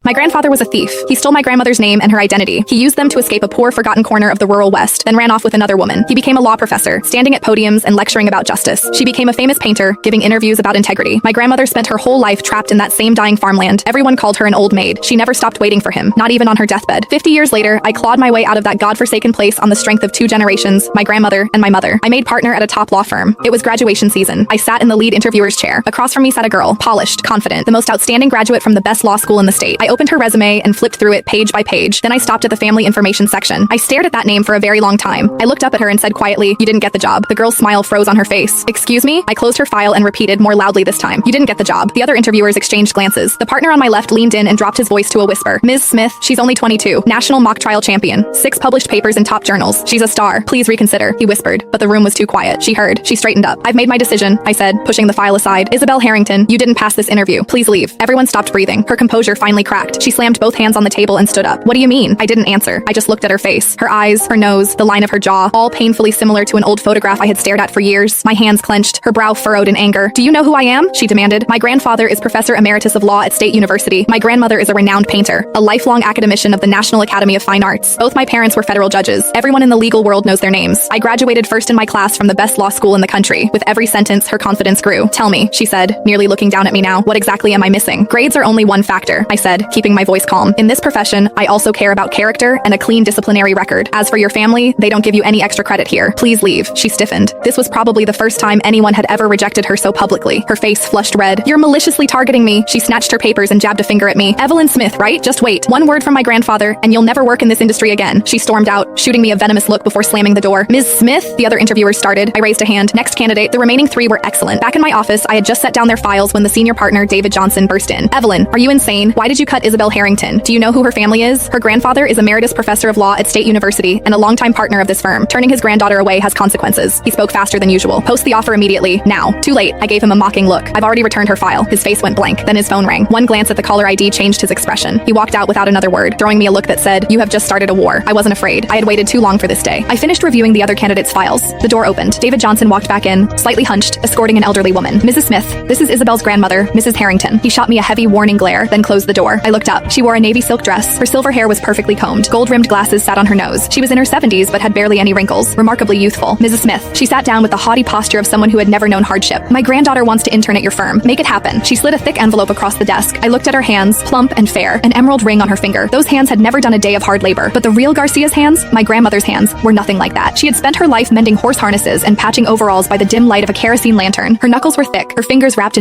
My grandfather was a thief. He stole my grandmother's name and her identity. He used them to escape a poor, forgotten corner of the rural West, then ran off with another woman. He became a law professor, standing at podiums and lecturing about justice. She became a famous painter, giving interviews about integrity. My grandmother spent her whole life trapped in that same dying farmland. Everyone called her an old maid. She never stopped waiting for him, not even on her deathbed. 50 years later, I clawed my way out of that godforsaken place on the strength of 2 generations, my grandmother and my mother. I made partner at a top law firm. It was graduation season. I sat in the lead interviewer's chair. Across from me sat a girl, polished, confident, the most outstanding graduate from the best law school in the state. I opened her resume and flipped through it page by page. Then I stopped at the family information section. I stared at that name for a very long time. I looked up at her and said quietly, "You didn't get the job." The girl's smile froze on her face. "Excuse me?" I closed her file and repeated more loudly this time, "You didn't get the job." The other interviewers exchanged glances. The partner on my left leaned in and dropped his voice to a whisper. "Ms. Smith, she's only 22, national mock trial champion, 6 published papers in top journals. She's a star. Please reconsider," he whispered, but the room was too quiet. She heard. She straightened up. "I've made my decision," I said, pushing the file aside. "Isabel Harrington, you didn't pass this interview. Please leave." Everyone stopped breathing. Her composure finally cracked. She slammed both hands on the table and stood up. "What do you mean?" I didn't answer. I just looked at her face. Her eyes, her nose, the line of her jaw, all painfully similar to an old photograph I had stared at for years. My hands clenched, her brow furrowed in anger. "Do you know who I am?" she demanded. "My grandfather is Professor Emeritus of Law at State University. My grandmother is a renowned painter, a lifelong academician of the National Academy of Fine Arts. Both my parents were federal judges. Everyone in the legal world knows their names. I graduated first in my class from the best law school in the country." With every sentence, her confidence grew. "Tell me," she said, nearly looking down at me now, "what exactly am I missing?" "Grades are only one factor," I said, keeping my voice calm. "In this profession, I also care about character and a clean disciplinary record. As for your family, they don't give you any extra credit here. Please leave." She stiffened. This was probably the first time anyone had ever rejected her so publicly. Her face flushed red. "You're maliciously targeting me." She snatched her papers and jabbed a finger at me. "Evelyn Smith, right? Just wait. One word from my grandfather, and you'll never work in this industry again." She stormed out, shooting me a venomous look before slamming the door. "Ms. Smith?" The other interviewers started. I raised a hand. "Next candidate." The remaining 3 were excellent. Back in my office, I had just set down their files when the senior partner, David Johnson, burst in. "Evelyn, are you insane? Why did you cut Isabel Harrington? Do you know who her family is? Her grandfather is Emeritus Professor of Law at State University and a longtime partner of this firm. Turning his granddaughter away has consequences." He spoke faster than usual. "Post the offer immediately. Now." Too late. I gave him a mocking look. "I've already returned her file." His face went blank. Then his phone rang. One glance at the caller ID changed his expression. He walked out without another word, throwing me a look that said, "You have just started a war." I wasn't afraid. I had waited too long for this day. I finished reviewing the other candidates' files. The door opened. David Johnson walked back in, slightly hunched, escorting an elderly woman. "Mrs. Smith, this is Isabel's grandmother, Mrs. Harrington." He shot me a heavy, warning glare, then closed the door. I looked up. She wore a navy silk dress. Her silver hair was perfectly combed. Gold-rimmed glasses sat on her nose. She was in her 70s, but had barely any wrinkles. Remarkably youthful. "Mrs. Smith." She sat down with the haughty posture of someone who had never known hardship. "My granddaughter wants to intern at your firm. Make it happen." She slid a thick envelope across the desk. I looked at her hands, plump and fair, an emerald ring on her finger. Those hands had never done a day of hard labor. But the real Garcia's hands, my grandmother's hands, were nothing like that. She had spent her life mending horse harnesses and patching overalls by the dim light of a kerosene lantern. Her knuckles were thick, her fingers wrapped in